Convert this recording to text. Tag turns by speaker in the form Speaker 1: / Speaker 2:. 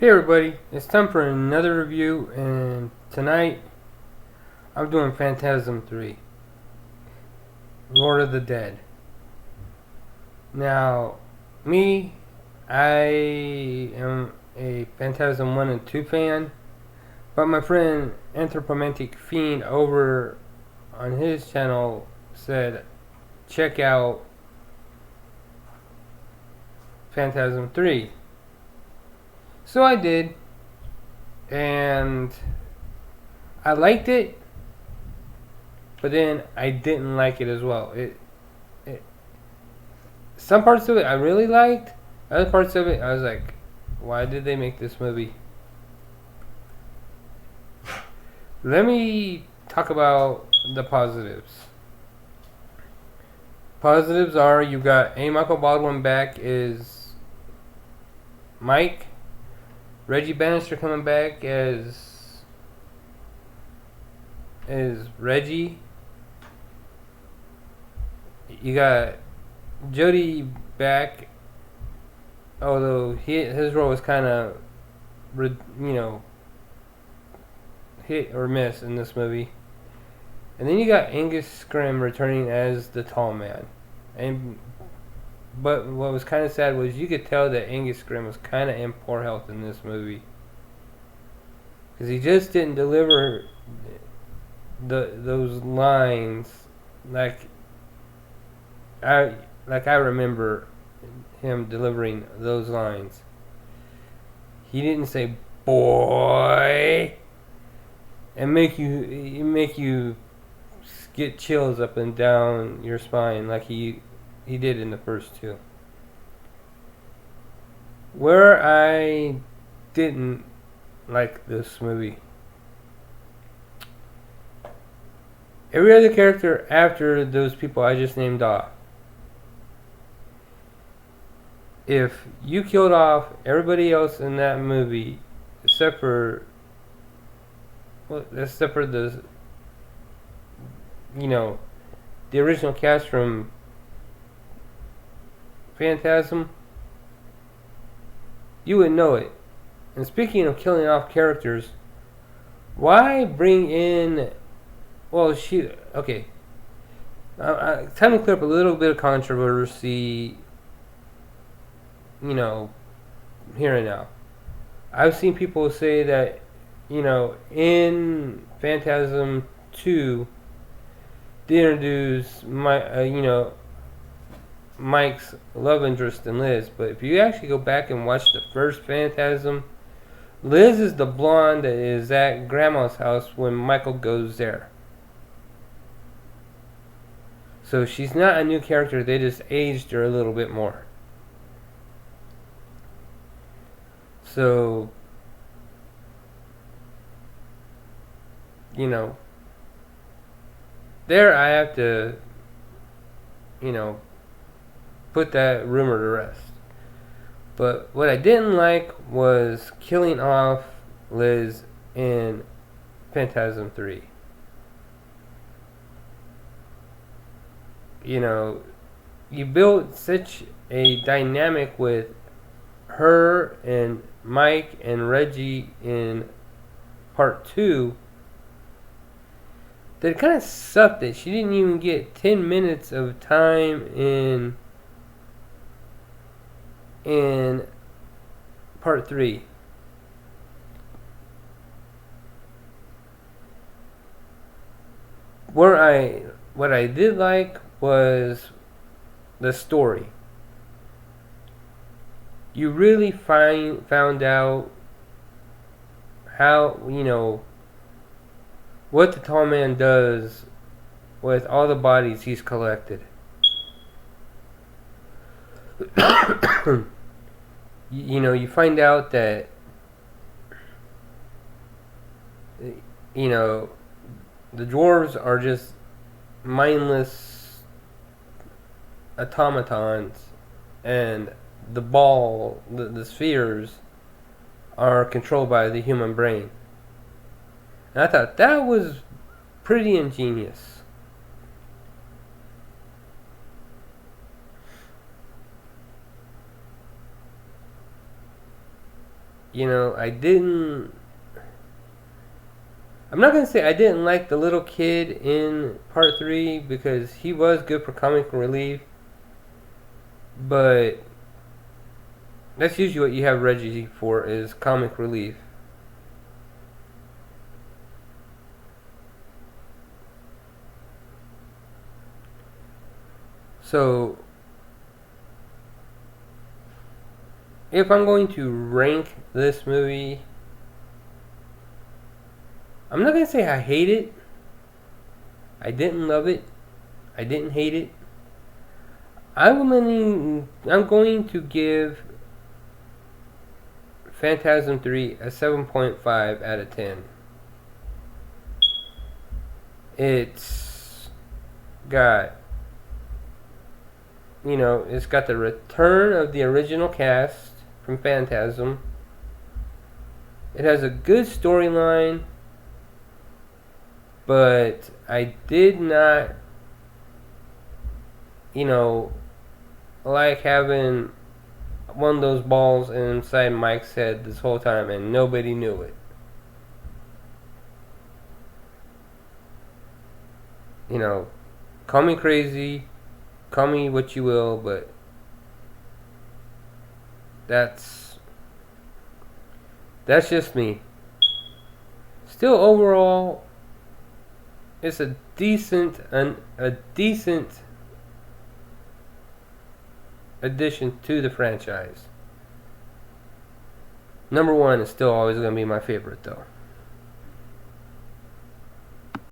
Speaker 1: Hey everybody, it's time for another review, and tonight I'm doing Phantasm 3, Lord of the Dead. Now, me, I am a Phantasm 1 and 2 fan, but my friend Anthropomantic Fiend over on his channel said, check out Phantasm 3. So I did, and I liked it, but then I didn't like it as well. Some parts of it I really liked. Other parts of it I was like, why did they make this movie? Let me talk about the positives. Positives are you got A. Michael Baldwin back as Mike. Reggie Bannister coming back as Reggie. You got Jody back, although his role was kind of, hit or miss in this movie. And then you got Angus Scrimm returning as the tall man. But what was kind of sad was you could tell that Angus Scrimm was kind of in poor health in this movie, because he just didn't deliver those lines like I remember him delivering those lines. He didn't say "boy" and make you get chills up and down your spine like he did in the first two. Where I didn't like this movie, every other character after those people I just named off, if you killed off everybody else in that movie except for the the original cast from Phantasm, you would know it. And speaking of killing off characters, why bring in? Well, okay. Time to clear up a little bit of controversy. Here and now. I've seen people say that, in Phantasm 2, they introduce Mike's love interest in Liz. But if you actually go back and watch the first Phantasm, Liz is the blonde that is at Grandma's house when Michael goes there. So she's not a new character, they just aged her a little bit more. So, there I have to, put that rumor to rest. But what I didn't like was killing off Liz in Phantasm 3. You built such a dynamic with her and Mike and Reggie in part 2 that it kind of sucked that she didn't even get 10 minutes of time in part 3. What I did like was the story. You really found out how, what the tall man does with all the bodies he's collected. You find out that, the dwarves are just mindless automatons, and the spheres are controlled by the human brain. And I thought that was pretty ingenious. You know, I'm not gonna say I didn't like the little kid in part 3 because he was good for comic relief, but that's usually what you have Reggie for, is comic relief. So, if I'm going to rank this movie, I'm not gonna say I hate it. I didn't love it. I didn't hate it. I'm going to give Phantasm 3 a 7.5 out of 10. It's got, it's got the return of the original cast from Phantasm. It has a good storyline, but I did not, like having one of those balls inside Mike's head this whole time and nobody knew it. Call me crazy, call me what you will, but that's just me. Still, overall, it's a decent addition to the franchise. Number 1 is still always going to be my favorite, though.